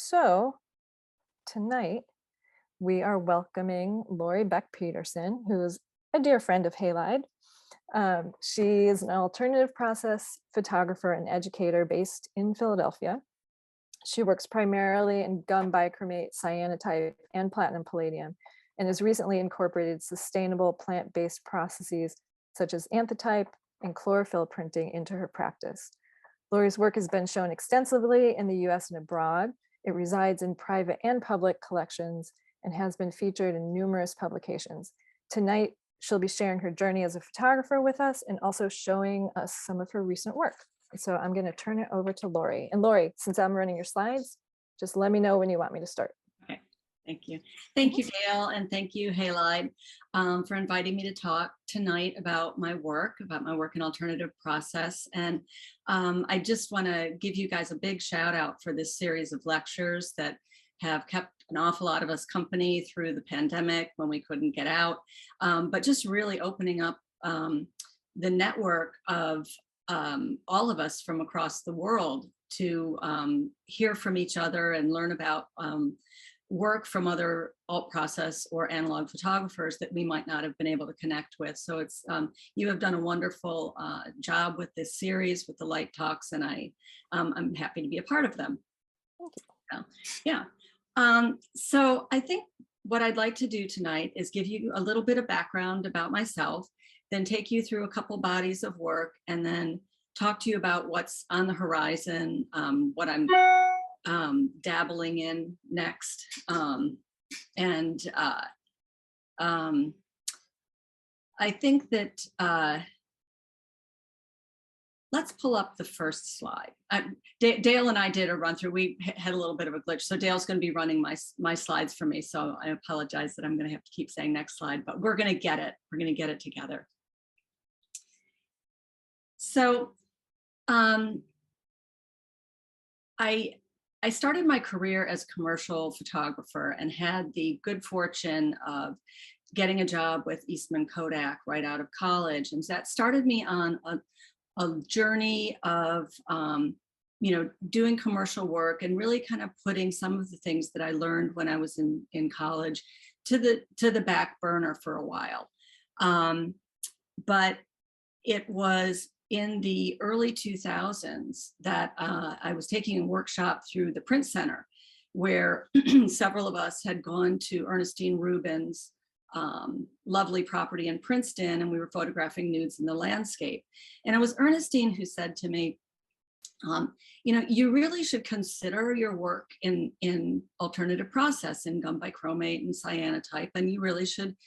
So tonight we are welcoming Laurie Beck Peterson, who's a dear friend of Halide. She is an alternative process photographer and educator based in Philadelphia. She works primarily in gum bichromate, cyanotype, and platinum palladium, and has recently incorporated sustainable plant-based processes such as anthotype and chlorophyll printing into her practice. Laurie's work has been shown extensively in the US and abroad. It resides in private and public collections and has been featured in numerous publications. Tonight, she'll be sharing her journey as a photographer with us and also showing us some of her recent work. So I'm going to turn it over to Laurie. And Laurie, since I'm running your slides, just let me know when you want me to start. Okay, thank you. Thank you, Dale, and thank you, Halide, for inviting me to talk tonight about my work in alternative process. And I just want to give you guys a big shout out for this series of lectures that have kept an awful lot of us company through the pandemic when we couldn't get out, but just really opening up the network of all of us from across the world to hear from each other and learn about work from other alt process or analog photographers that we might not have been able to connect with. So it's you have done a wonderful job with this series, with the light talks, and I'm happy to be a part of them. So, yeah. So I think what I'd like to do tonight is give you a little bit of background about myself, then take you through a couple bodies of work, and then talk to you about what's on the horizon, what I'm dabbling in next. I think that let's pull up the first slide. Dale and I did a run through. We had a little bit of a glitch. So Dale's going to be running my slides for me. So I apologize that I'm going to have to keep saying next slide, but we're going to get it. We're going to get it together. So I started my career as a commercial photographer and had the good fortune of getting a job with Eastman Kodak right out of college. And that started me on a journey of doing commercial work and really kind of putting some of the things that I learned when I was in college to the back burner for a while. But it was in the early 2000s that I was taking a workshop through the Print Center, where several of us had gone to Ernestine Rubin's lovely property in Princeton, and we were photographing nudes in the landscape. And it was Ernestine who said to me, you really should consider your work in alternative process, in gum bichromate and cyanotype, and you really should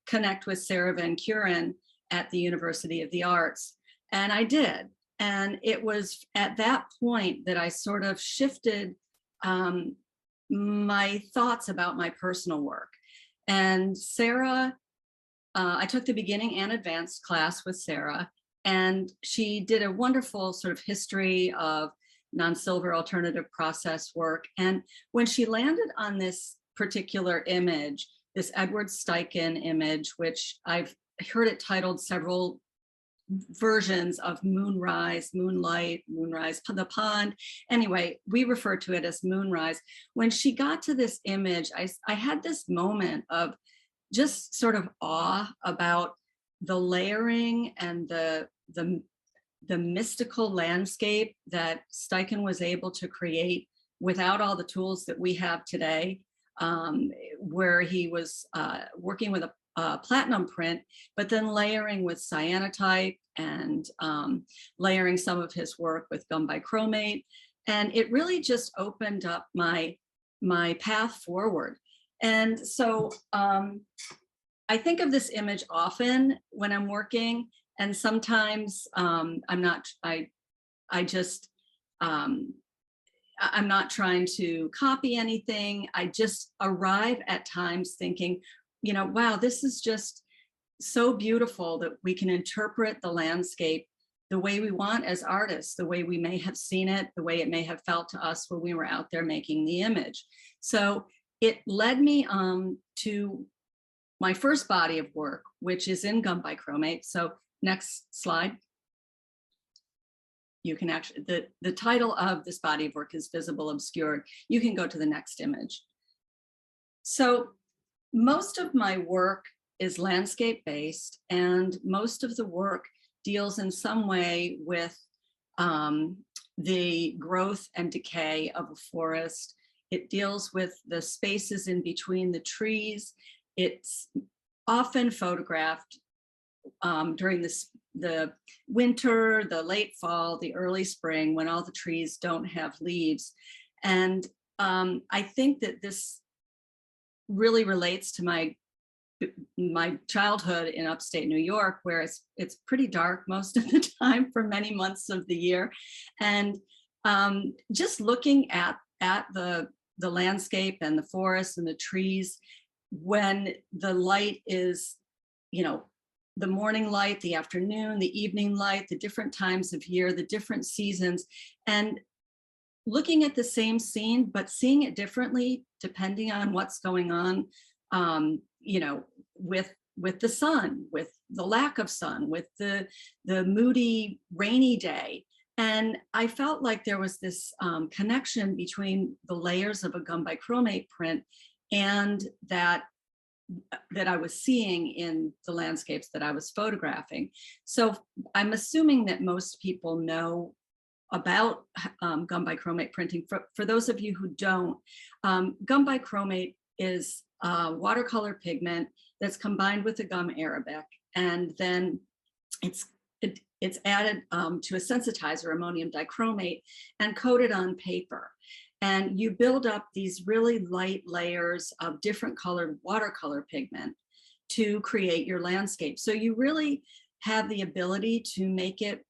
connect with Sarah Van Kuren at the University of the Arts. And I did. And it was at that point that I sort of shifted my thoughts about my personal work. And Sarah, I took the beginning and advanced class with Sarah, and she did a wonderful sort of history of non-silver alternative process work. And when she landed on this particular image, this Edward Steichen image, which I've heard it titled several versions of Moonrise, Moonlight, Moonrise, the pond. Anyway, we refer to it as Moonrise. When she got to this image, I had this moment of just sort of awe about the layering and the mystical landscape that Steichen was able to create without all the tools that we have today, where he was working with a platinum print, but then layering with cyanotype and layering some of his work with gum bichromate. And it really just opened up my path forward. And so I think of this image often when I'm working, and sometimes I'm not trying to copy anything. I just arrive at times thinking, wow, this is just so beautiful that we can interpret the landscape the way we want as artists, the way we may have seen it, the way it may have felt to us when we were out there making the image. So it led me to my first body of work, which is in gum bichromate. So next slide. you can actually, the title of this body of work is Visible Obscured. You can go to the next image. So most of my work is landscape based, and most of the work deals in some way with the growth and decay of a forest. It deals with the spaces in between the trees. It's often photographed during the winter, the late fall, the early spring, when all the trees don't have leaves. And I think that this really relates to my childhood in upstate New York, where it's pretty dark most of the time for many months of the year. And just looking at the landscape and the forest and the trees, when the light is, the morning light, the afternoon, the evening light, the different times of year, the different seasons, and looking at the same scene, but seeing it differently depending on what's going on, with the sun, with the lack of sun, with the moody, rainy day. And I felt like there was this connection between the layers of a gum bichromate print and that I was seeing in the landscapes that I was photographing. So I'm assuming that most people know about gum bichromate printing. For those of you who don't, gum bichromate is a watercolor pigment that's combined with the gum arabic, and then it's added to a sensitizer, ammonium dichromate, and coated on paper. And you build up these really light layers of different colored watercolor pigment to create your landscape. So you really have the ability to make it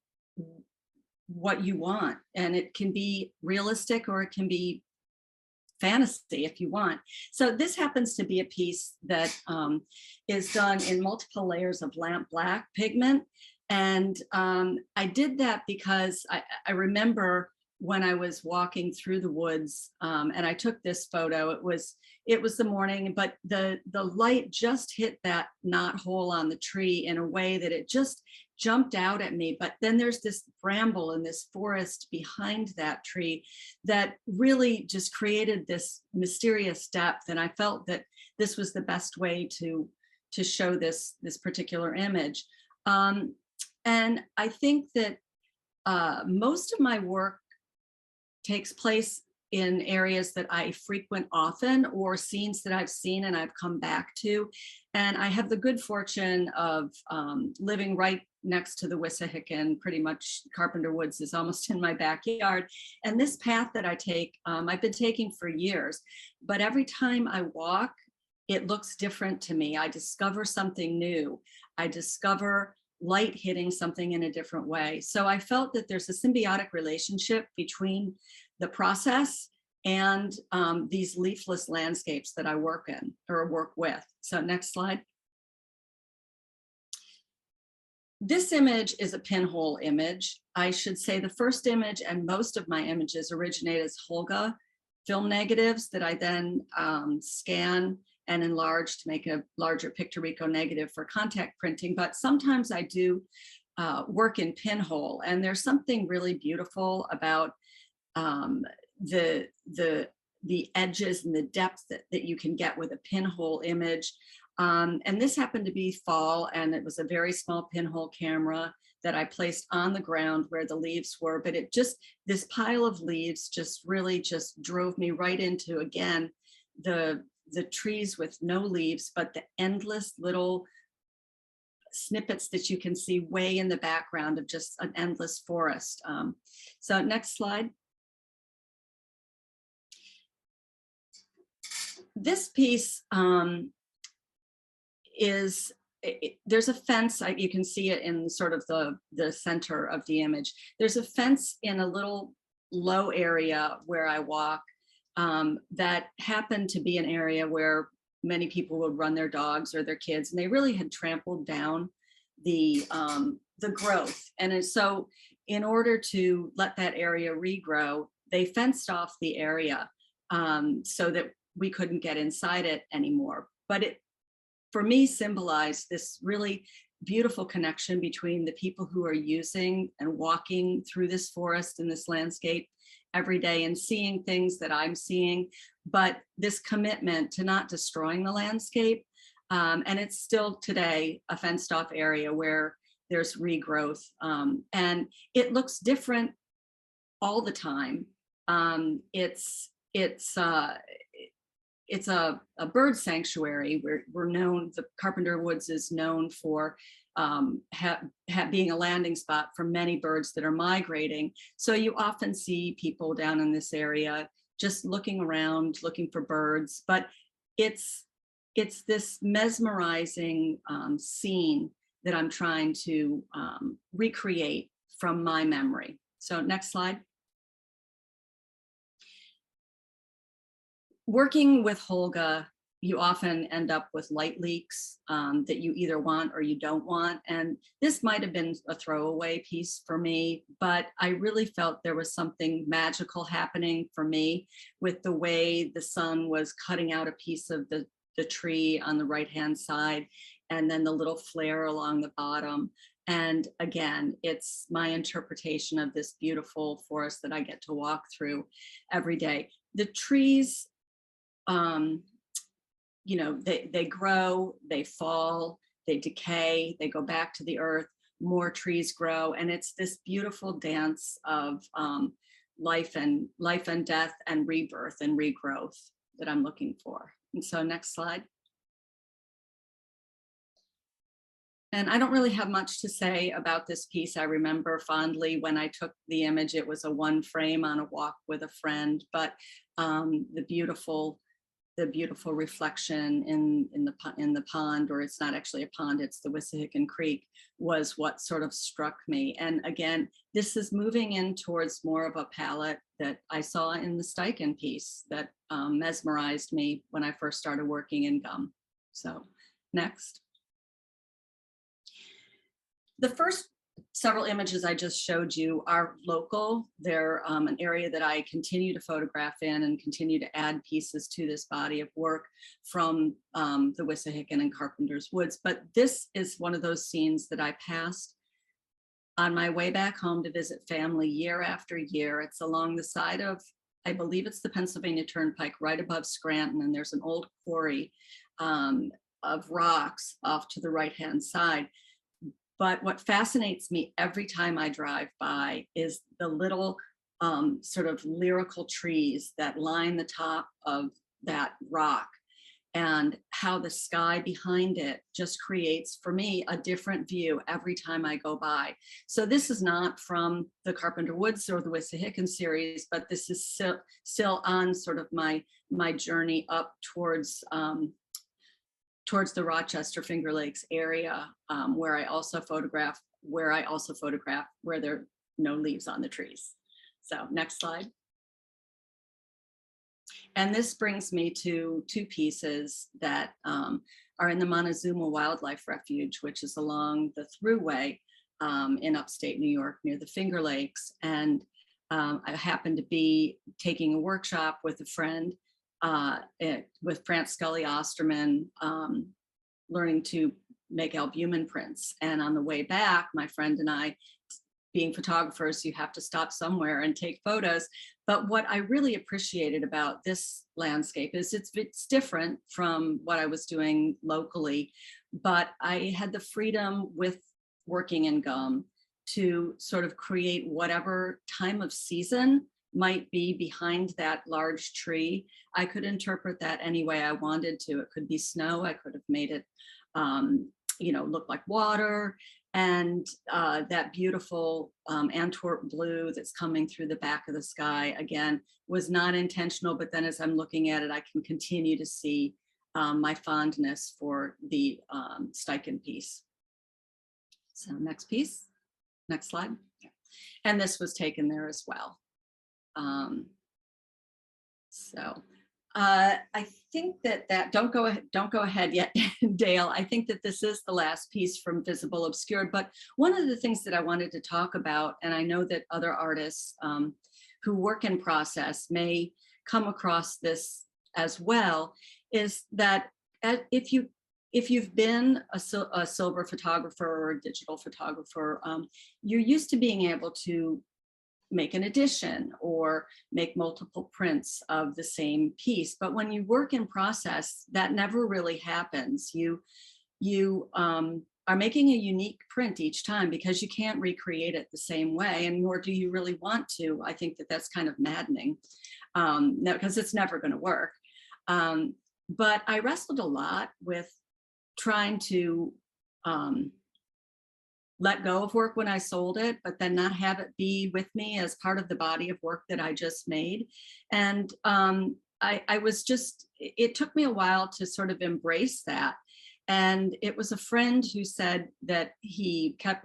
what you want. And it can be realistic or it can be fantasy if you want. So this happens to be a piece that is done in multiple layers of lamp black pigment. And I did that because I remember when I was walking through the woods and I took this photo. It was the morning, but the light just hit that knot hole on the tree in a way that it just jumped out at me. But then there's this bramble and this forest behind that tree that really just created this mysterious depth. And I felt that this was the best way to show this particular image. And I think that most of my work takes place in areas that I frequent often, or scenes that I've seen and I've come back to. And I have the good fortune of living right next to the Wissahickon. Pretty much Carpenter Woods is almost in my backyard. And this path that I take, I've been taking for years, but every time I walk, it looks different to me. I discover something new. I discover light hitting something in a different way. So I felt that there's a symbiotic relationship between the process and these leafless landscapes that I work in or work with. So next slide. This image is a pinhole image. I should say the first image and most of my images originate as Holga film negatives that I then scan and enlarge to make a larger Pictorico negative for contact printing. But sometimes I do work in pinhole, and there's something really beautiful about the edges and the depth that you can get with a pinhole image. And this happened to be fall, and it was a very small pinhole camera that I placed on the ground where the leaves were. But it just, this pile of leaves just really just drove me right into, again, the trees with no leaves, but the endless little snippets that you can see way in the background of just an endless forest. So next slide. This piece there's a fence. You can see it in sort of the center of the image. There's a fence in a little low area where I walk that happened to be an area where many people would run their dogs or their kids, and they really had trampled down the growth. And so in order to let that area regrow, they fenced off the area so that we couldn't get inside it anymore. But for me, symbolized this really beautiful connection between the people who are using and walking through this forest and this landscape every day and seeing things that I'm seeing, but this commitment to not destroying the landscape. And it's still today a fenced off area where there's regrowth, and it looks different all the time. It's a bird sanctuary. We're known, the Carpenter Woods is known for being a landing spot for many birds that are migrating. So you often see people down in this area just looking around, looking for birds, but it's this mesmerizing scene that I'm trying to recreate from my memory. So next slide. Working with Holga, you often end up with light leaks that you either want or you don't want. And this might have been a throwaway piece for me, but I really felt there was something magical happening for me with the way the sun was cutting out a piece of the tree on the right-hand side, and then the little flare along the bottom. And again, it's my interpretation of this beautiful forest that I get to walk through every day. The trees, you know, they grow, they fall, they decay, they go back to the earth, more trees grow, and it's this beautiful dance of life and death and rebirth and regrowth that I'm looking for. And so next slide. And I don't really have much to say about this piece. I remember fondly when I took the image, it was a one frame on a walk with a friend, but the beautiful reflection in the pond, or it's not actually a pond, it's the Wissahickon Creek, was what sort of struck me. And again, this is moving in towards more of a palette that I saw in the Steichen piece that mesmerized me when I first started working in gum. So next. The first several images I just showed you are local. They're an area that I continue to photograph in and continue to add pieces to this body of work from the Wissahickon and Carpenter's Woods. But this is one of those scenes that I passed on my way back home to visit family year after year. It's along the side of, I believe it's the Pennsylvania Turnpike, right above Scranton, and there's an old quarry of rocks off to the right-hand side. But what fascinates me every time I drive by is the little sort of lyrical trees that line the top of that rock, and how the sky behind it just creates, for me, a different view every time I go by. So this is not from the Carpenter Woods or the Wissahickon series, but this is still on sort of my journey up towards the Rochester Finger Lakes area, where I also photograph where there are no leaves on the trees. So next slide. And this brings me to two pieces that are in the Montezuma Wildlife Refuge, which is along the Thruway in upstate New York near the Finger Lakes. And I happened to be taking a workshop with a friend with Franz Scully Osterman, learning to make albumin prints. And on the way back, my friend and I, being photographers, you have to stop somewhere and take photos. But what I really appreciated about this landscape is it's different from what I was doing locally, but I had the freedom with working in gum to sort of create whatever time of season might be behind that large tree. I could interpret that any way I wanted to. It could be snow. I could have made it, look like water. And that beautiful Antwerp blue that's coming through the back of the sky, again, was not intentional. But then as I'm looking at it, I can continue to see my fondness for the Steichen piece. So next piece, next slide. And this was taken there as well. I think that don't go ahead yet, Dale. I think that this is the last piece from Visible Obscured. But one of the things that I wanted to talk about, and I know that other artists who work in process may come across this as well, is that if if you've been a silver photographer or a digital photographer, you're used to being able to make an edition or make multiple prints of the same piece. But when you work in process, that never really happens. You are making a unique print each time because you can't recreate it the same way, and nor do you really want to. I think that that's kind of maddening, because it's never going to work. But I wrestled a lot with trying to let go of work when I sold it, but then not have it be with me as part of the body of work that I just made. And I was just, it took me a while to sort of embrace that. And it was a friend who said that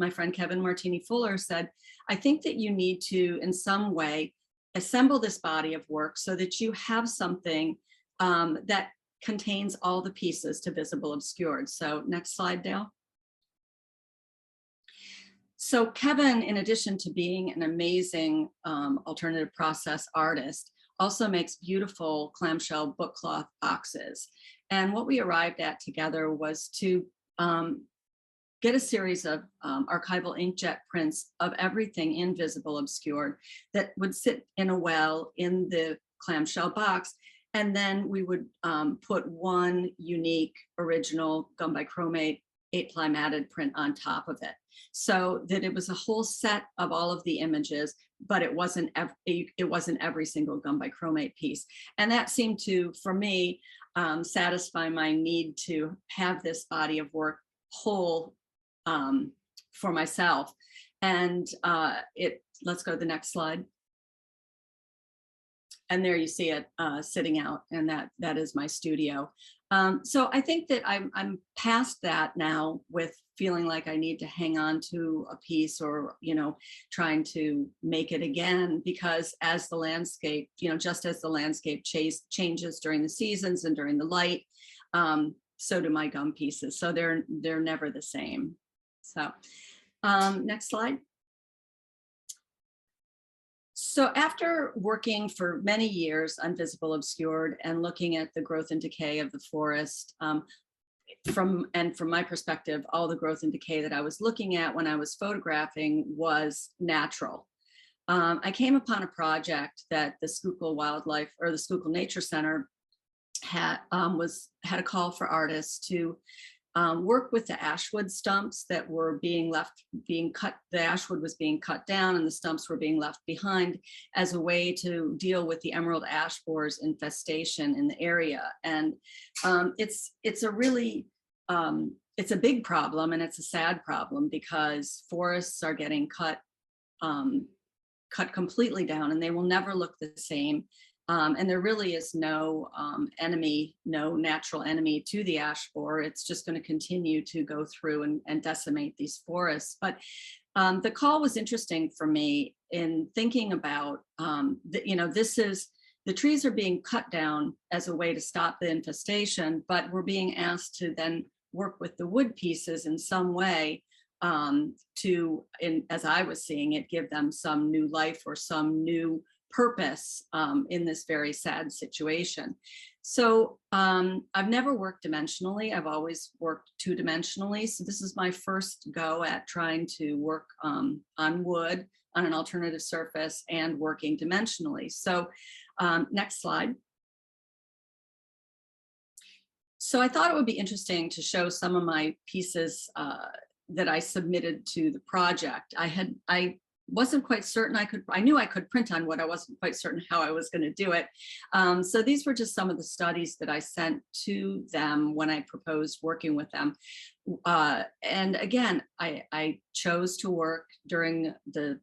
my friend Kevin Martini Fuller said, I think that you need to, in some way, assemble this body of work so that you have something that contains all the pieces to Visible Obscured. So next slide, Dale. So Kevin, in addition to being an amazing alternative process artist, also makes beautiful clamshell book cloth boxes. And what we arrived at together was to get a series of archival inkjet prints of everything in Visible Obscured that would sit in a well in the clamshell box. And then we would put one unique original gum bichromate 8-ply matted print on top of it, so that it was a whole set of all of the images, but it wasn't every single gum bichromate piece. And that seemed to, for me, satisfy my need to have this body of work whole for myself. And let's go to the next slide. And there you see it sitting out, and that is my studio. So I think that I'm past that now, with feeling like I need to hang on to a piece, or trying to make it again, because as the landscape, just as the landscape changes during the seasons and during the light, so do my gum pieces. So they're never the same. So next slide. So after working for many years on Visible Obscured and looking at the growth and decay of the forest, from my perspective, all the growth and decay that I was looking at when I was photographing was natural. I came upon a project that the Schuylkill Wildlife, or the Schuylkill Nature Center, had a call for artists to work with the ashwood stumps that were being cut. The ashwood was being cut down and the stumps were being left behind, as a way to deal with the emerald ash borer's infestation in the area. And it's a really, it's a big problem, and it's a sad problem, because forests are getting cut completely down, and they will never look the same. And there really is no natural enemy to the ash borer. It's just going to continue to go through and decimate these forests. But the call was interesting for me in thinking about, the trees are being cut down as a way to stop the infestation, but we're being asked to then work with the wood pieces in some way as I was seeing it, give them some new life or some new purpose in this very sad situation. So I've never worked dimensionally. I've always worked 2-dimensionally. So this is my first go at trying to work on wood, on an alternative surface, and working dimensionally. So next slide. So I thought it would be interesting to show some of my pieces that I submitted to the project. I wasn't quite certain I knew I could print on wood. I wasn't quite certain how I was going to do it. So these were just some of the studies that I sent to them when I proposed working with them. And again, I chose to work during the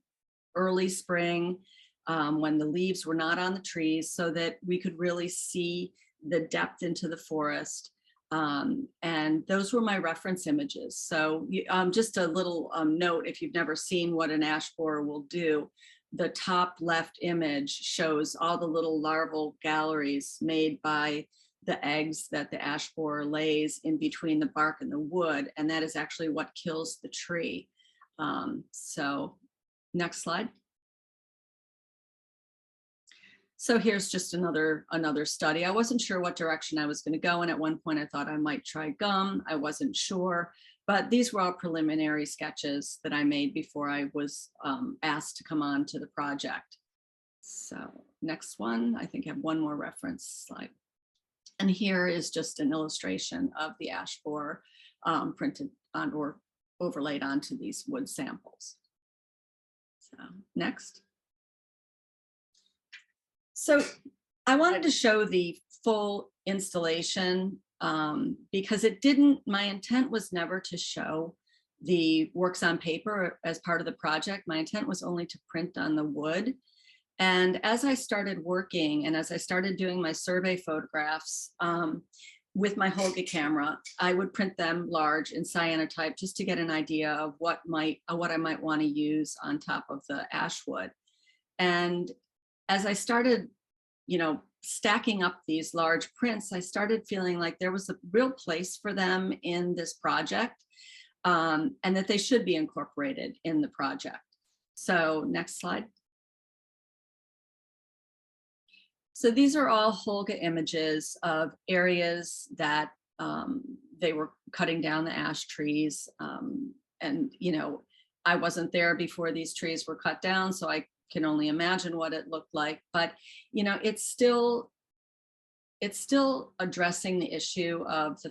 early spring, when the leaves were not on the trees, so that we could really see the depth into the forest. And those were my reference images. So just a little note, if you've never seen what an ash borer will do, the top left image shows all the little larval galleries made by the eggs that the ash borer lays in between the bark and the wood. And that is actually what kills the tree. So next slide. So here's just another study. I wasn't sure what direction I was going to go. And at one point I thought I might try gum. I wasn't sure, but these were all preliminary sketches that I made before I was asked to come on to the project. So next one, I think I have one more reference slide. And here is just an illustration of the ash borer printed on or overlaid onto these wood samples. So next. So I wanted to show the full installation because my intent was never to show the works on paper as part of the project. My intent was only to print on the wood. And as I started working and as I started doing my survey photographs with my Holga camera, I would print them large in cyanotype just to get an idea of what I might want to use on top of the ash wood. And as I started, stacking up these large prints, I started feeling like there was a real place for them in this project and that they should be incorporated in the project. So next slide. So these are all Holga images of areas that they were cutting down the ash trees. And, I wasn't there before these trees were cut down, so I can only imagine what it looked like. But, it's still addressing the issue of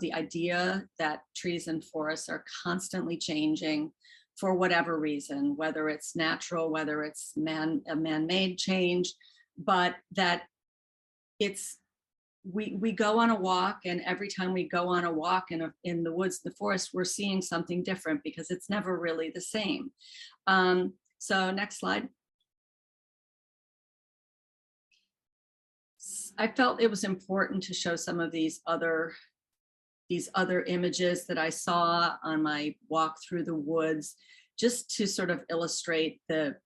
the idea that trees and forests are constantly changing for whatever reason, whether it's natural, whether it's a man-made change. But that we go on a walk, and every time we go on a walk in the woods, the forest, we're seeing something different because it's never really the same. So next slide. I felt it was important to show some of these other images that I saw on my walk through the woods, just to sort of illustrate the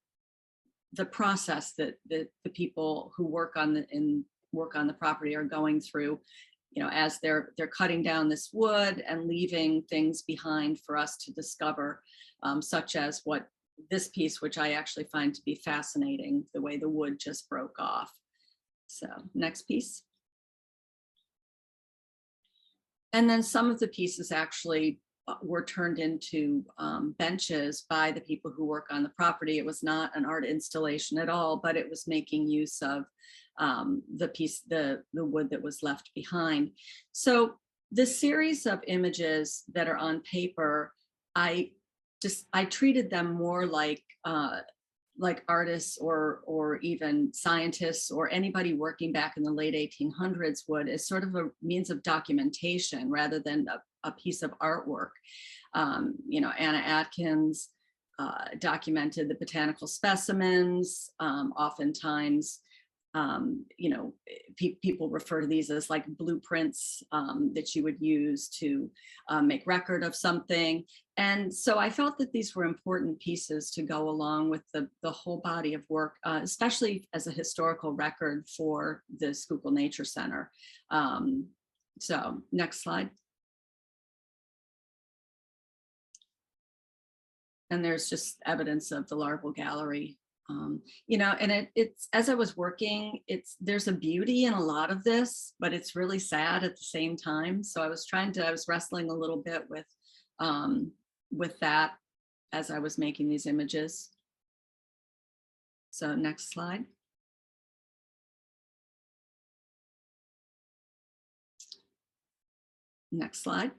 process that the people who work on the property are going through, as they're cutting down this wood and leaving things behind for us to discover, such as what this piece, which I actually find to be fascinating, the way the wood just broke off. So next piece. And then some of the pieces actually were turned into benches by the people who work on the property. It was not an art installation at all, but it was making use of the wood that was left behind. So the series of images that are on paper, I treated them more like artists or even scientists or anybody working back in the late 1800s would, as sort of a means of documentation rather than a piece of artwork. Anna Atkins documented the botanical specimens. Oftentimes, people refer to these as like blueprints that you would use to make record of something. And so I felt that these were important pieces to go along with the whole body of work, especially as a historical record for the Schuylkill Nature Center. So next slide. And there's just evidence of the larval gallery. And it's as I was working, there's a beauty in a lot of this, but it's really sad at the same time. So I was wrestling a little bit with that as I was making these images. So next slide. Next slide.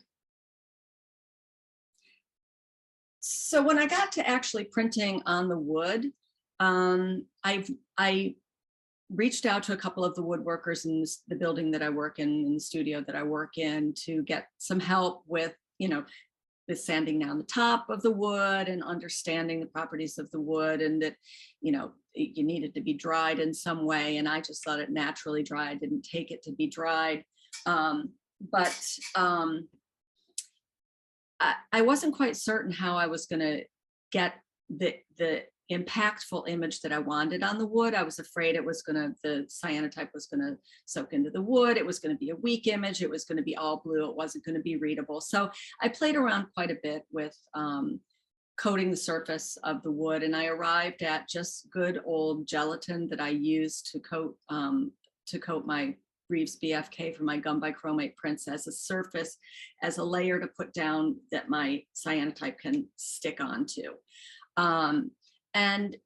So when I got to actually printing on the wood, I reached out to a couple of the woodworkers in the building that I work in the studio that I work in, to get some help with, with sanding down the top of the wood and understanding the properties of the wood, and that, you needed to be dried in some way. And I just let it naturally dry. I didn't take it to be dried. I wasn't quite certain how I was going to get the impactful image that I wanted on the wood. I was afraid the cyanotype was going to soak into the wood. It was going to be a weak image. It was going to be all blue. It wasn't going to be readable. So I played around quite a bit with coating the surface of the wood, and I arrived at just good old gelatin that I used to coat my Reeves BFK for my gum bichromate prints as a surface, as a layer to put down that my cyanotype can stick onto. And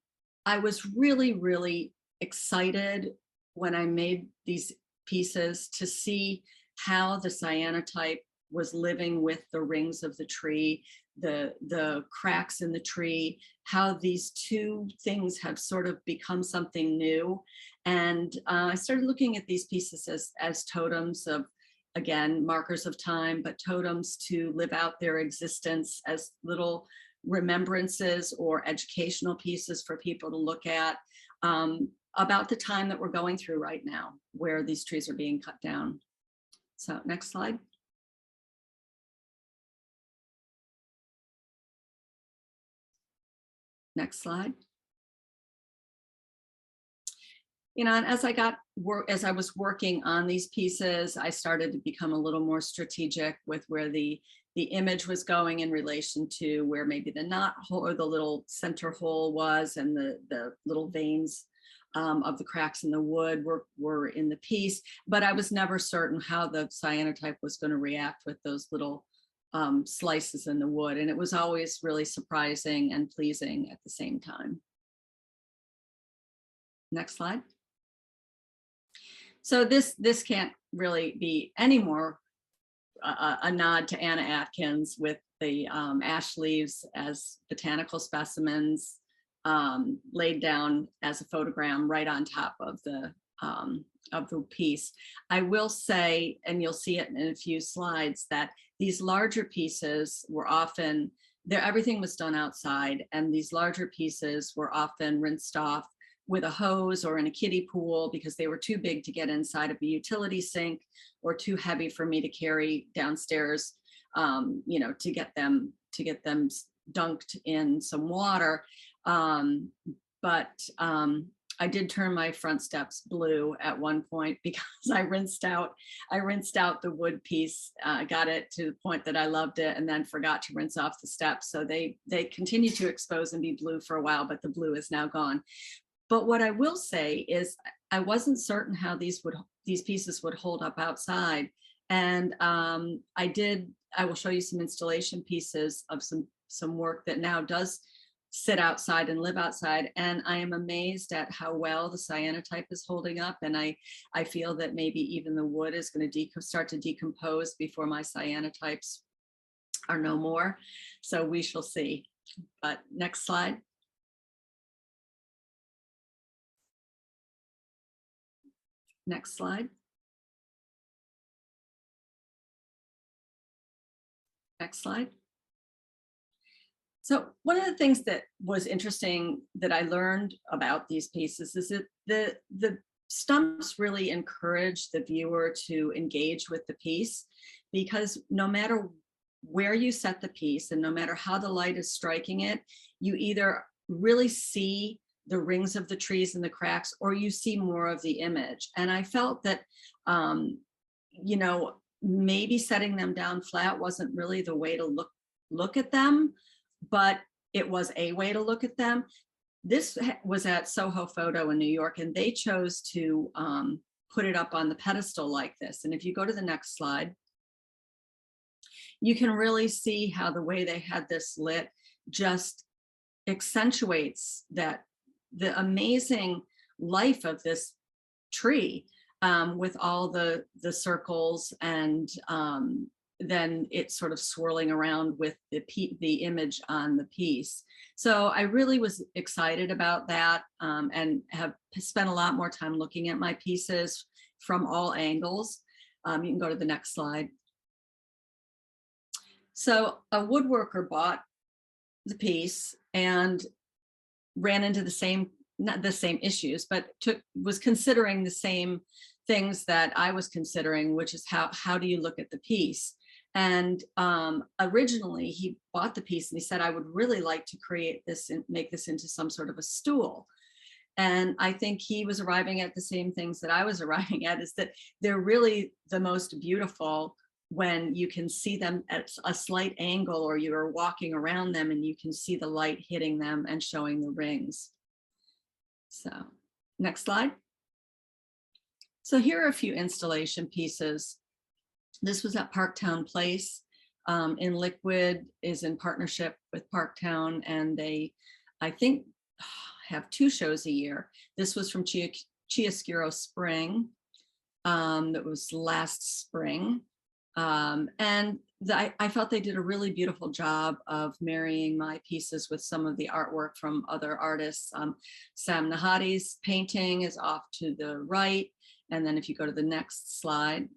I was really, really excited when I made these pieces to see how the cyanotype was living with the rings of the tree, the cracks in the tree, how these two things have sort of become something new. And I started looking at these pieces as totems of, again, markers of time, but totems to live out their existence as little remembrances or educational pieces for people to look at about the time that we're going through right now, where these trees are being cut down. So next slide. Next slide. You know, and as I was working on these pieces, I started to become a little more strategic with where the image was going in relation to where maybe the knot hole or the little center hole was, and the little veins of the cracks in the wood were in the piece. But I was never certain how the cyanotype was going to react with those little slices in the wood. And it was always really surprising and pleasing at the same time. Next slide. So this can't really be any more a nod to Anna Atkins with the ash leaves as botanical specimens laid down as a photogram right on top of the piece. I will say, and you'll see it in a few slides, that these larger pieces were often, everything was done outside, and these larger pieces were often rinsed off with a hose or in a kiddie pool because they were too big to get inside of a utility sink or too heavy for me to carry downstairs, you know, to get them dunked in some water. I did turn my front steps blue at one point because I rinsed out the wood piece, got it to the point that I loved it, and then forgot to rinse off the steps. So they continue to expose and be blue for a while, but the blue is now gone. But what I will say is I wasn't certain how these pieces would hold up outside. And I will show you some installation pieces of some work that now does sit outside and live outside. And I am amazed at how well the cyanotype is holding up. And I feel that maybe even the wood is going to start to decompose before my cyanotypes are no more. So we shall see. But next slide. Next slide. Next slide. So one of the things that was interesting that I learned about these pieces is that the stumps really encourage the viewer to engage with the piece, because no matter where you set the piece and no matter how the light is striking it, you either really see the rings of the trees and the cracks, or you see more of the image. And I felt that, you know, maybe setting them down flat wasn't really the way to look at them, but it was a way to look at them. This was at Soho Photo in New York, and they chose to put it up on the pedestal like this. And if you go to the next slide, you can really see how the way they had this lit just accentuates that the amazing life of this tree with all the circles, and then it's sort of swirling around with the image on the piece. So I really was excited about that, and have spent a lot more time looking at my pieces from all angles. You can go to the next slide. So a woodworker bought the piece and ran into not the same issues, but was considering the same things that I was considering, which is how do you look at the piece? And originally he bought the piece and he said, I would really like to create this and make this into some sort of a stool. And I think he was arriving at the same things that I was arriving at, is that they're really the most beautiful when you can see them at a slight angle, or you're walking around them and you can see the light hitting them and showing the rings. So next slide. So here are a few installation pieces. This was at Parktown Place. In Liquid is in partnership with Parktown, and they, I think, have 2 shows a year. This was from Chiaroscuro Spring. That was last spring. And I felt they did a really beautiful job of marrying my pieces with some of the artwork from other artists. Sam Nahadi's painting is off to the right. And then if you go to the next slide,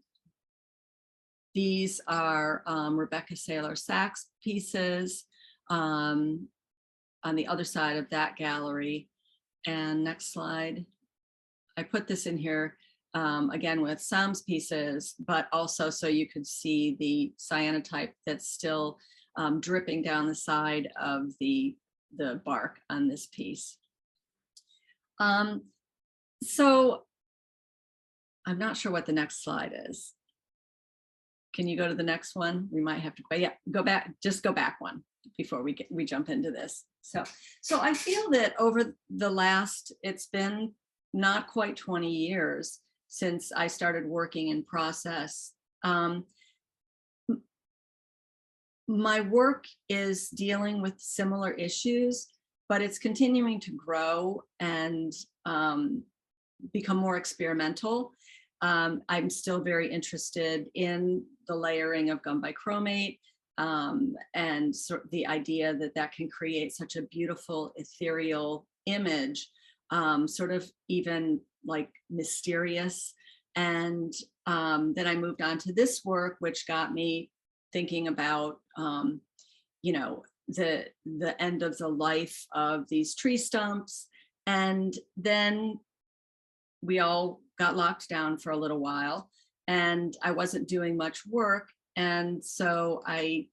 these are Rebecca Saylor Sachs pieces on the other side of that gallery. And next slide. I put this in here again with Sam's pieces, but also so you could see the cyanotype that's still dripping down the side of the bark on this piece. So I'm not sure what the next slide is. Can you go to the next one? We might have to, yeah, go back, just go back one before we jump into this. So I feel that over the last, it's been not quite 20 years since I started working in process. My work is dealing with similar issues, but it's continuing to grow and become more experimental. I'm still very interested in the layering of gum bichromate and sort of the idea that that can create such a beautiful ethereal image, sort of even like mysterious. And then I moved on to this work, which got me thinking about, you know, the end of the life of these tree stumps. And then we all got locked down for a little while and I wasn't doing much work. And so I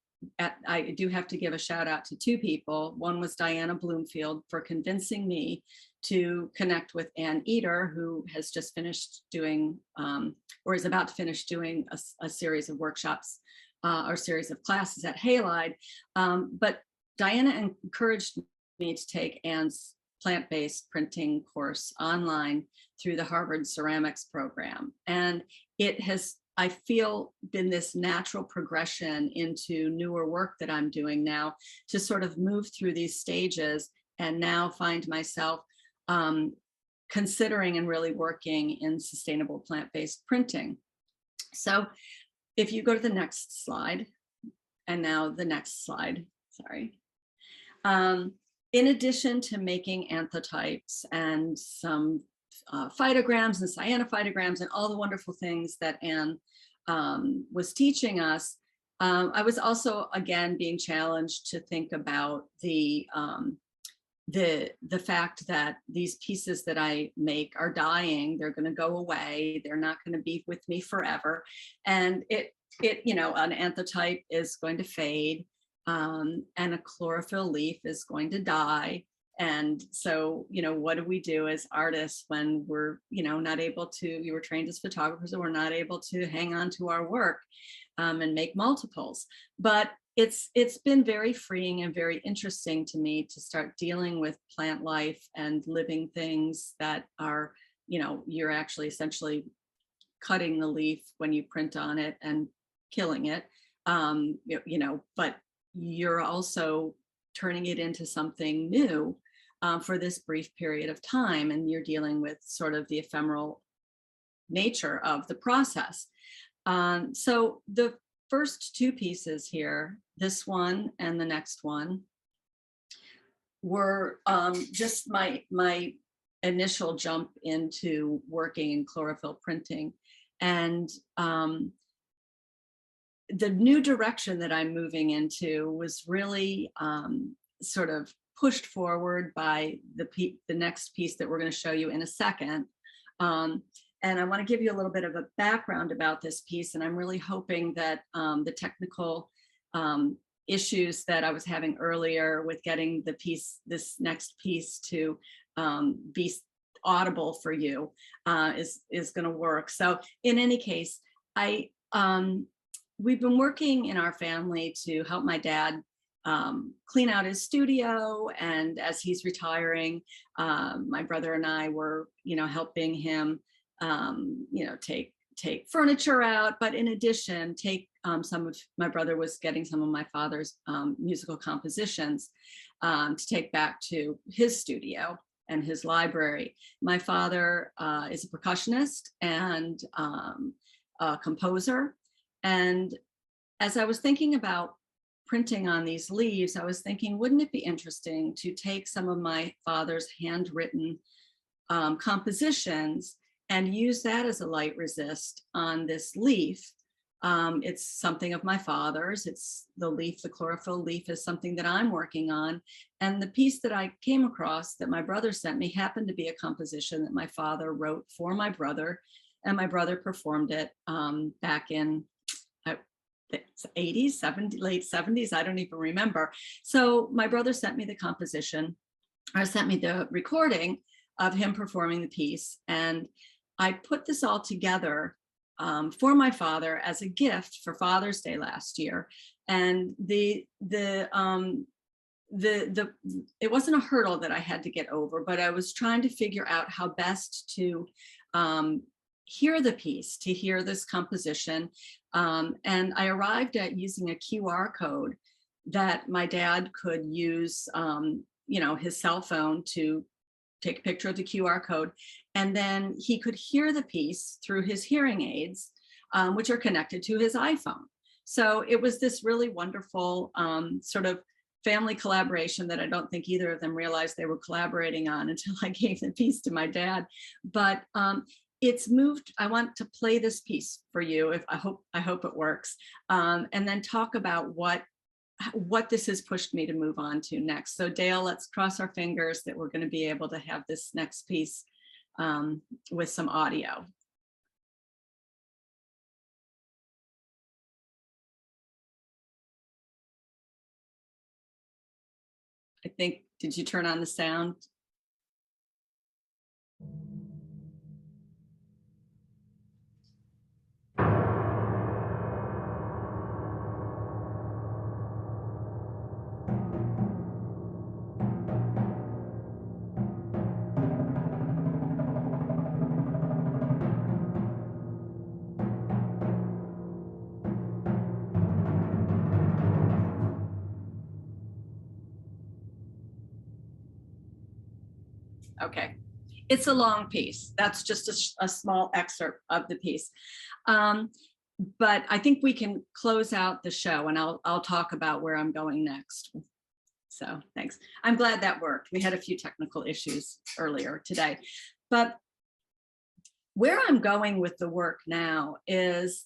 do have to give a shout out to 2 people. One was Diana Bloomfield for convincing me to connect with Ann Eder, who has just finished doing, or is about to finish doing a series of workshops or series of classes at Halide. But Diana encouraged me to take Ann's plant-based printing course online through the Harvard ceramics program. And it has, I feel, been this natural progression into newer work that I'm doing now to sort of move through these stages and now find myself considering and really working in sustainable plant-based printing. So if you go to the next slide, and now the next slide, sorry. In addition to making anthotypes and some phytograms and cyanophytograms and all the wonderful things that Anne was teaching us, I was also, again, being challenged to think about the fact that these pieces that I make are dying. They're going to go away. They're not going to be with me forever. And it, you know, an anthotype is going to fade. And a chlorophyll leaf is going to die. And so, you know, what do we do as artists when we're, you know, not able to, we were trained as photographers and we're not able to hang on to our work and make multiples. But it's been very freeing and very interesting to me to start dealing with plant life and living things that are, you know, you're actually essentially cutting the leaf when you print on it and killing it, you know, but you're also turning it into something new for this brief period of time. And you're dealing with sort of the ephemeral nature of the process. So the first 2 pieces here, this one and the next one, were just my initial jump into working in chlorophyll printing. And the new direction that I'm moving into was really sort of pushed forward by the next piece that we're going to show you in a second. And I want to give you a little bit of a background about this piece. And I'm really hoping that the technical issues that I was having earlier with getting the piece, this next piece, to be audible for you is going to work. So in any case, we've been working in our family to help my dad clean out his studio. And as he's retiring, my brother and I were, helping him, take furniture out. But in addition, take my brother was getting some of my father's musical compositions to take back to his studio and his library. My father is a percussionist and a composer. And as I was thinking about printing on these leaves, I was thinking, wouldn't it be interesting to take some of my father's handwritten compositions and use that as a light resist on this leaf? It's something of my father's. It's the leaf, the chlorophyll leaf is something that I'm working on. And the piece that I came across that my brother sent me happened to be a composition that my father wrote for my brother. And my brother performed it back in the 80s, 70s, late 70s. I don't even remember. So my brother sent me the composition, or sent me the recording of him performing the piece. And I put this all together for my father as a gift for Father's Day last year. And it wasn't a hurdle that I had to get over, but I was trying to figure out how best to hear the piece, to hear this composition. And I arrived at using a QR code that my dad could use, his cell phone to take a picture of the QR code. And then he could hear the piece through his hearing aids, which are connected to his iPhone. So it was this really wonderful sort of family collaboration that I don't think either of them realized they were collaborating on until I gave the piece to my dad. But it's moved. I want to play this piece for you. I hope it works, and then talk about what this has pushed me to move on to next. So Dale, let's cross our fingers that we're going to be able to have this next piece with some audio. I think, did you turn on the sound? Okay, it's a long piece. That's just a small excerpt of the piece. But I think we can close out the show and I'll talk about where I'm going next. So thanks. I'm glad that worked. We had a few technical issues earlier today, but where I'm going with the work now is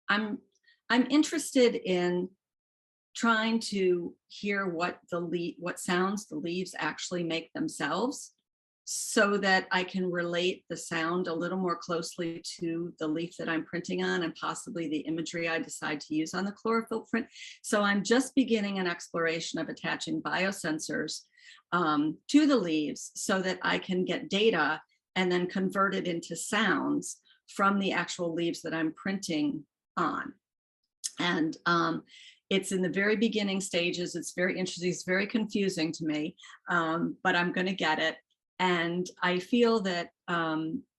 I'm interested in trying to hear what sounds the leaves actually make themselves, so that I can relate the sound a little more closely to the leaf that I'm printing on and possibly the imagery I decide to use on the chlorophyll print. So I'm just beginning an exploration of attaching biosensors to the leaves so that I can get data and then convert it into sounds from the actual leaves that I'm printing on. And it's in the very beginning stages. It's very interesting. It's very confusing to me, but I'm going to get it. And I feel that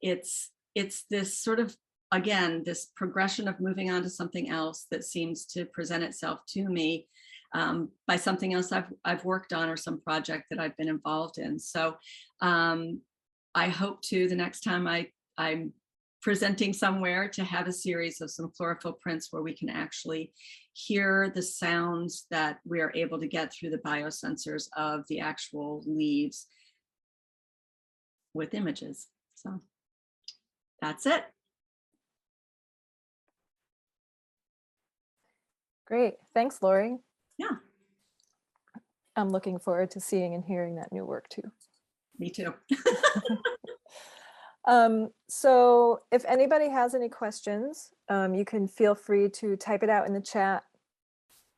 it's this sort of, again, this progression of moving on to something else that seems to present itself to me by something else I've worked on or some project that I've been involved in. So I hope to, the next time I'm presenting somewhere, to have a series of some chlorophyll prints where we can actually hear the sounds that we are able to get through the biosensors of the actual leaves with images. So that's it. Great. Thanks, Laurie. Yeah, I'm looking forward to seeing and hearing that new work too. me too. So if anybody has any questions, you can feel free to type it out in the chat.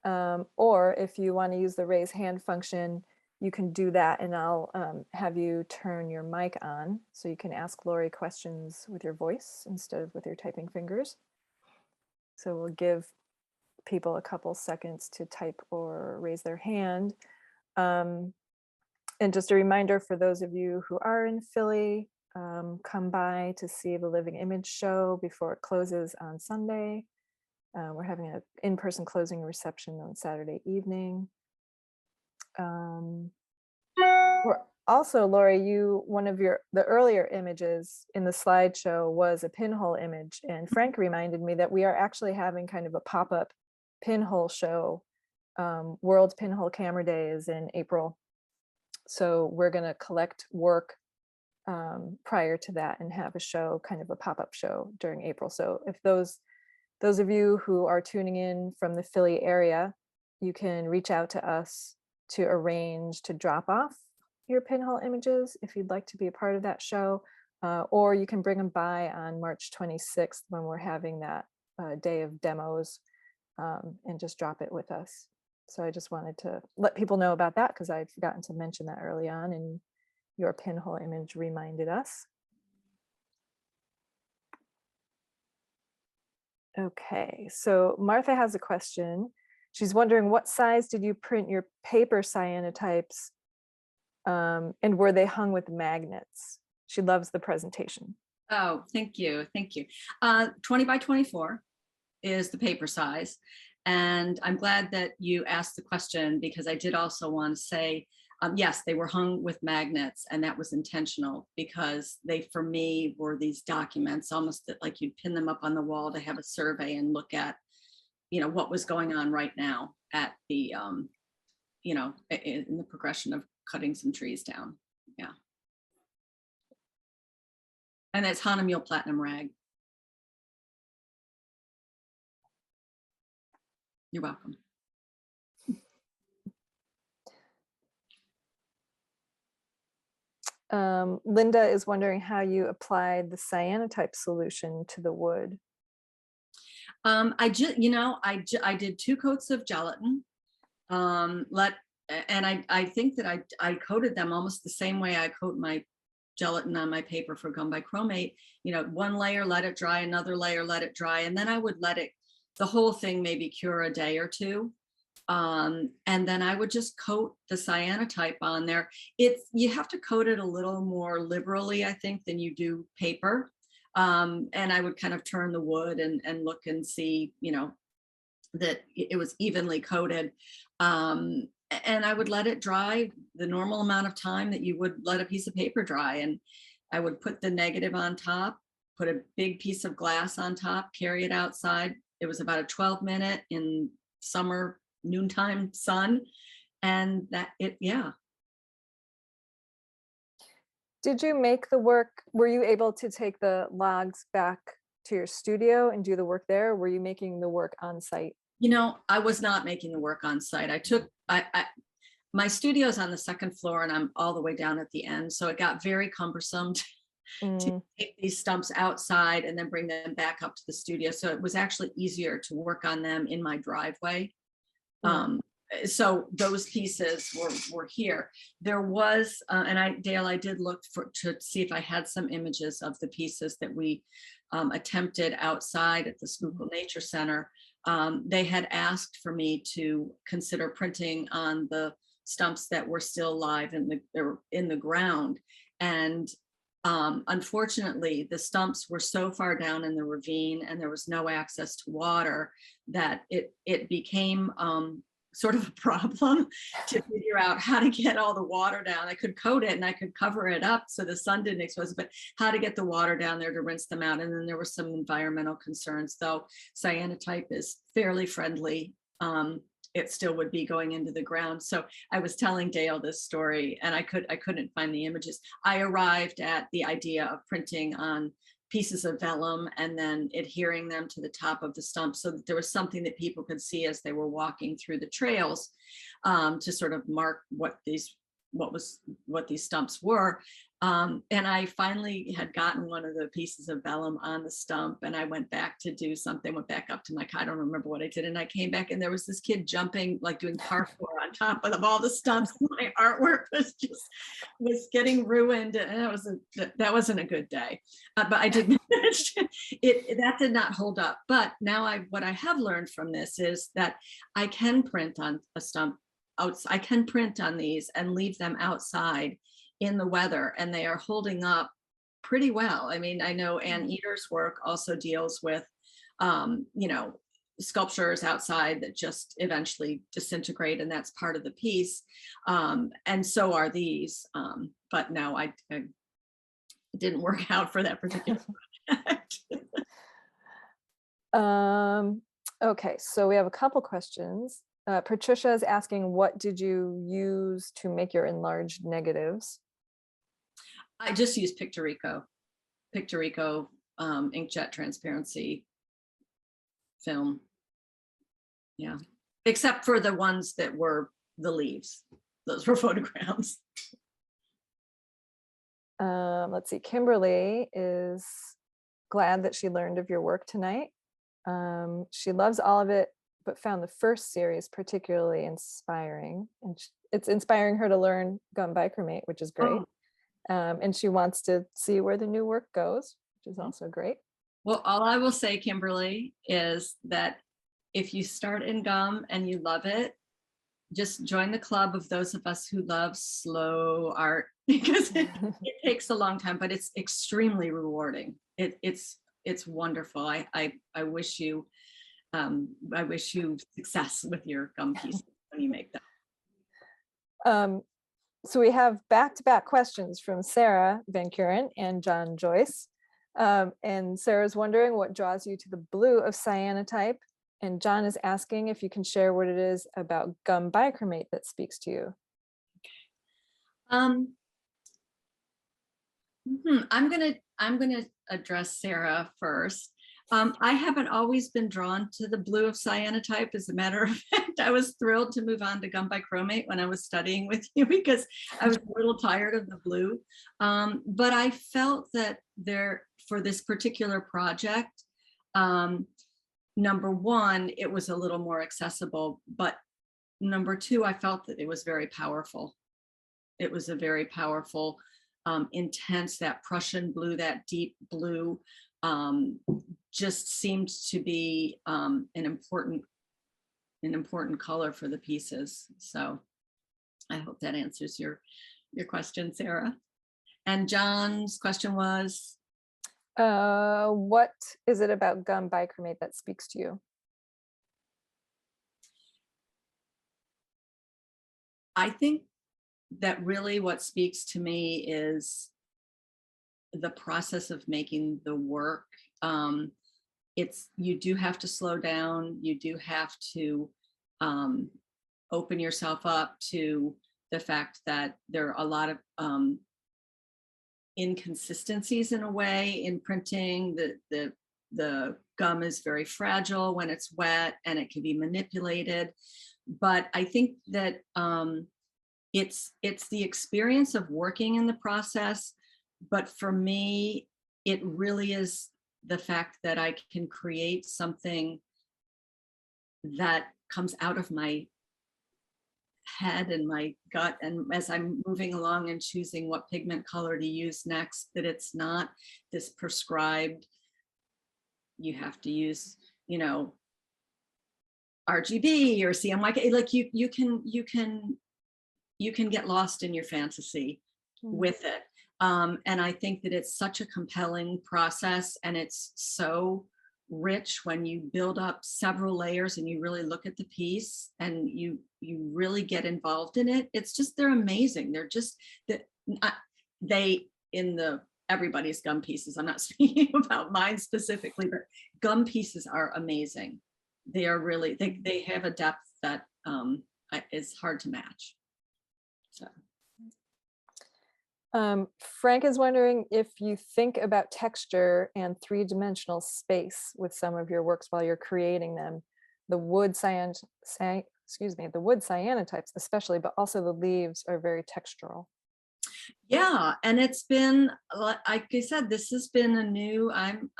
Or if you want to use the raise hand function, you can do that and I'll have you turn your mic on so you can ask Laurie questions with your voice instead of with your typing fingers. So we'll give people a couple seconds to type or raise their hand. Um, and just a reminder for those of you who are in Philly, come by to see the Living Image show before it closes on Sunday. We're having an in-person closing reception on Saturday evening. We're also, Laurie, one of the earlier images in the slideshow was a pinhole image, and Frank reminded me that we are actually having kind of a pop-up pinhole show. World Pinhole Camera Day is in April, so we're going to collect work prior to that and have a show, kind of a pop-up show during April. So if those of you who are tuning in from the Philly area, you can reach out to us to arrange to drop off your pinhole images if you'd like to be a part of that show, or you can bring them by on March 26th when we're having that day of demos, and just drop it with us. So I just wanted to let people know about that because I'd forgotten to mention that early on, and your pinhole image reminded us. Okay, so Martha has a question. She's wondering, what size did you print your paper cyanotypes, and were they hung with magnets? She loves the presentation. Oh, thank you. Thank you. 20 by 24 is the paper size. And I'm glad that you asked the question, because I did also want to say, yes, they were hung with magnets, and that was intentional because they, for me, were these documents almost that like you'd pin them up on the wall to have a survey and look at, what was going on right now at the, in the progression of cutting some trees down. Yeah. And that's Hahnemühle Platinum Rag. You're welcome. Linda is wondering how you applied the cyanotype solution to the wood. I did 2 coats of gelatin. And I think that I coated them almost the same way I coat my gelatin on my paper for gum bichromate. 1 layer, let it dry, another layer, let it dry, and then I would let the whole thing maybe cure a day or 2. And then I would just coat the cyanotype on there. You have to coat it a little more liberally, I think, than you do paper. And I would kind of turn the wood and look and see, that it was evenly coated. And I would let it dry the normal amount of time that you would let a piece of paper dry. And I would put the negative on top, put a big piece of glass on top, carry it outside. It was about a 12-minute in summer noontime sun, and yeah. Did you make the work? Were you able to take the logs back to your studio and do the work there? Or were you making the work on site? I was not making the work on site. My studio's on the 2nd floor and I'm all the way down at the end. So it got very cumbersome to take these stumps outside and then bring them back up to the studio. So it was actually easier to work on them in my driveway. So those pieces were here. There was, Dale, I did look to see if I had some images of the pieces that we attempted outside at the Schuylkill Nature Center. They had asked for me to consider printing on the stumps that were still live in the ground. And unfortunately, the stumps were so far down in the ravine and there was no access to water that it became sort of a problem to figure out how to get all the water down. I could coat it and I could cover it up so the sun didn't expose it, but how to get the water down there to rinse them out. And then there were some environmental concerns, though cyanotype is fairly friendly. It still would be going into the ground. So I was telling Dale this story and I couldn't find the images. I arrived at the idea of printing on pieces of vellum and then adhering them to the top of the stump so that there was something that people could see as they were walking through the trails, to sort of mark what these what these stumps were. And I finally had gotten one of the pieces of vellum on the stump, and I went back to do something, went back up to my car. I don't remember what I did. And I came back and there was this kid jumping, like doing parkour on top of all the stumps. My artwork was getting ruined. And that wasn't a good day. But I did manage that did not hold up. But now what I have learned from this is that I can print on a stump. I can print on these and leave them outside in the weather, and they are holding up pretty well. I mean, I know Ann Eater's work also deals with, sculptures outside that just eventually disintegrate, and that's part of the piece. And so are these. But no, it didn't work out for that particular project. Okay, so we have a couple questions. Patricia is asking, what did you use to make your enlarged negatives? I just used Pictorico inkjet transparency film. Yeah, except for the ones that were the leaves. Those were photograms. Let's see, Kimberly is glad that she learned of your work tonight. She loves all of it, but found the first series particularly inspiring. And it's inspiring her to learn gum bichromate, which is great. Oh. And she wants to see where the new work goes, which is also great. Well, all I will say, Kimberly, is that if you start in gum and you love it, just join the club of those of us who love slow art, because it takes a long time, but it's extremely rewarding. It's wonderful. I wish you success with your gum pieces when you make them. So we have back-to-back questions from Sarah Van Kuren and John Joyce. And Sarah's wondering what draws you to the blue of cyanotype. And John is asking if you can share what it is about gum bichromate that speaks to you. I'm gonna address Sarah first. I haven't always been drawn to the blue of cyanotype. As a matter of fact, I was thrilled to move on to gum bichromate when I was studying with you, because I was a little tired of the blue. But I felt that for this particular project, number one, it was a little more accessible, but number two, I felt that it was very powerful. It was a very powerful, intense, that Prussian blue, that deep blue, just seemed to be an important color for the pieces. So I hope that answers your question, Sarah. And John's question was, what is it about gum bichromate that speaks to you? I think that really what speaks to me is the process of making the work. You do have to slow down. You do have to open yourself up to the fact that there are a lot of inconsistencies in a way in printing. The gum is very fragile when it's wet, and it can be manipulated. But I think that it's the experience of working in the process. But for me, it really is the fact that I can create something that comes out of my head and my gut, and as I'm moving along and choosing what pigment color to use next, that it's not this prescribed, you have to use, RGB or CMYK. Like you can get lost in your fantasy with it. And I think that it's such a compelling process, and it's so rich when you build up several layers and you really look at the piece and you really get involved in it. They're amazing. They're just everybody's gum pieces. I'm not speaking about mine specifically, but gum pieces are amazing. They are really, they have a depth that is hard to match. So. Frank is wondering if you think about texture and three-dimensional space with some of your works while you're creating them. The wood excuse me, the wood cyanotypes especially, but also the leaves are very textural. Yeah, and it's been like I said, this has been a new. I'm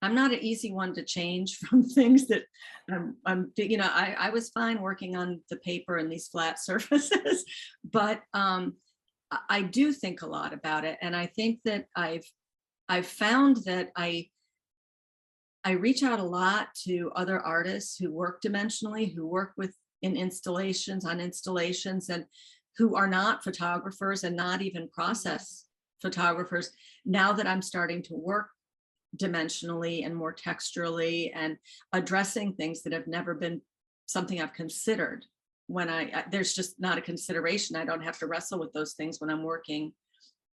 not an easy one to change from things that I was fine working on the paper and these flat surfaces, but I do think a lot about it, and I think that I've found that I reach out a lot to other artists who work dimensionally, who work with in installations on installations, and who are not photographers and not even process photographers. Now that I'm starting to work dimensionally and more texturally and addressing things that have never been something I've considered, when there's just not a consideration. I don't have to wrestle with those things when I'm working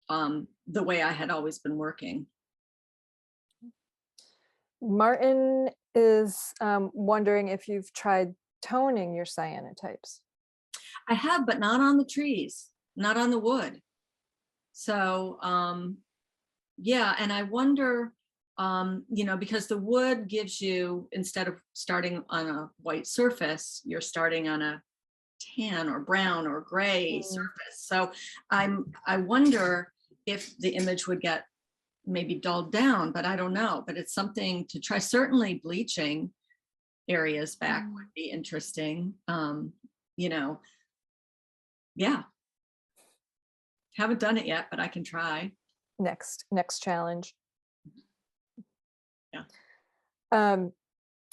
the way I had always been working. Martin is wondering if you've tried toning your cyanotypes. I have, but not on the trees, not on the wood. So yeah, and I wonder, because the wood gives you, instead of starting on a white surface, you're starting on a tan or brown or gray surface. So I wonder if the image would get maybe dulled down, but I don't know. But it's something to try. Certainly bleaching areas back would be interesting. Yeah. Haven't done it yet, but I can try. Next challenge. Yeah.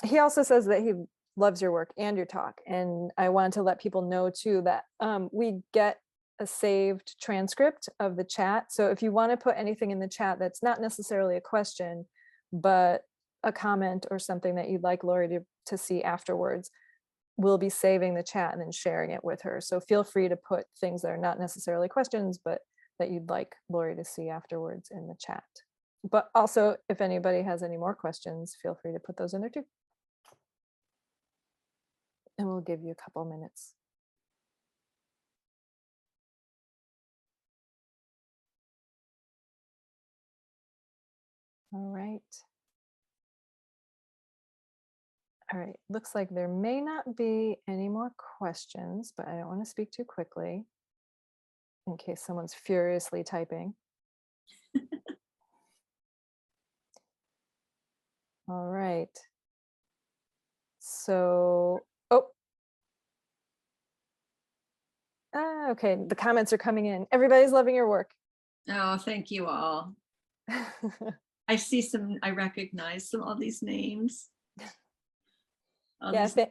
He also says that he loves your work and your talk, and I wanted to let people know too that we get a saved transcript of the chat. So if you want to put anything in the chat that's not necessarily a question, but a comment or something that you'd like Laurie to see afterwards, we'll be saving the chat and then sharing it with her. So feel free to put things that are not necessarily questions, but that you'd like Laurie to see afterwards in the chat. But also, if anybody has any more questions, feel free to put those in there too. And we'll give you a couple minutes. All right. All right, looks like there may not be any more questions, but I don't want to speak too quickly in case someone's furiously typing. All right. So, okay, the comments are coming in. Everybody's loving your work. Oh, thank you all. I see I recognize all these names. All Yeah, these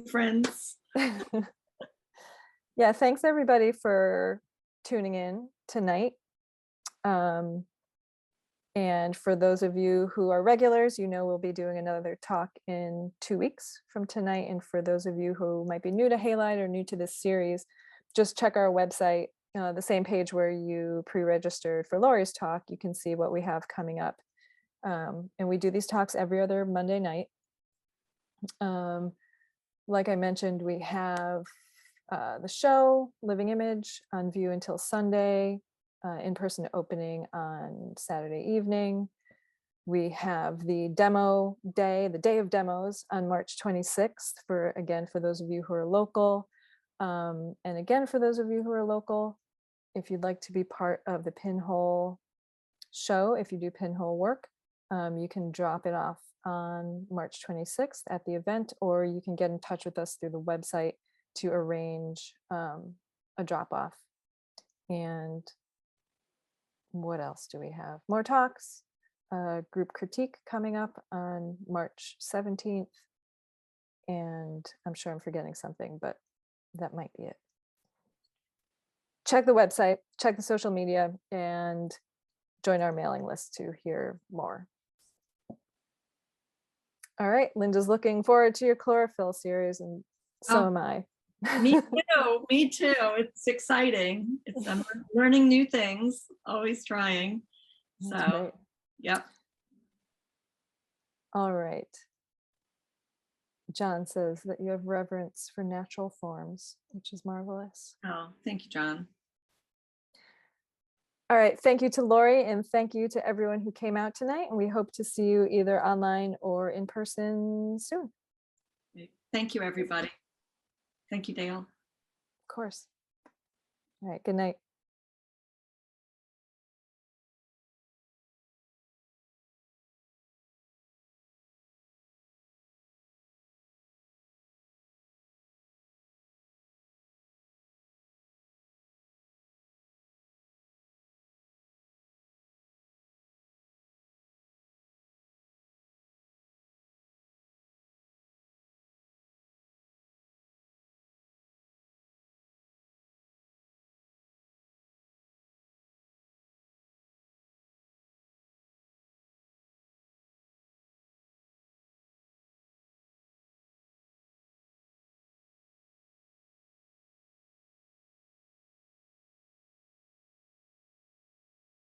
friends. Yeah, thanks everybody for tuning in tonight. And for those of you who are regulars, we'll be doing another talk in 2 weeks from tonight. And for those of you who might be new to Halide or new to this series, just check our website, the same page where you pre-registered for Laurie's talk. You can see what we have coming up. And we do these talks every other Monday night. Like I mentioned, we have the show Living Image on view until Sunday, in-person opening on Saturday evening. We have the demo day, the day of demos on March 26th for those of you who are local. And again, for those of you who are local, if you'd like to be part of the pinhole show, if you do pinhole work, you can drop it off on March 26th at the event, or you can get in touch with us through the website to arrange a drop-off. And what else do we have? More talks, group critique coming up on March 17th. And I'm sure I'm forgetting something, but that might be it. Check the website, check the social media, and join our mailing list to hear more. All right, Linda's looking forward to your chlorophyll series, and so am I. Me too. Me too. It's exciting. I'm learning new things, always trying. That's so, great. Yep. All right. John says that you have reverence for natural forms, which is marvelous. Oh, thank you, John. All right. Thank you to Laurie, and thank you to everyone who came out tonight. And we hope to see you either online or in person soon. Thank you, everybody. Thank you, Dale. Of course. All right, good night.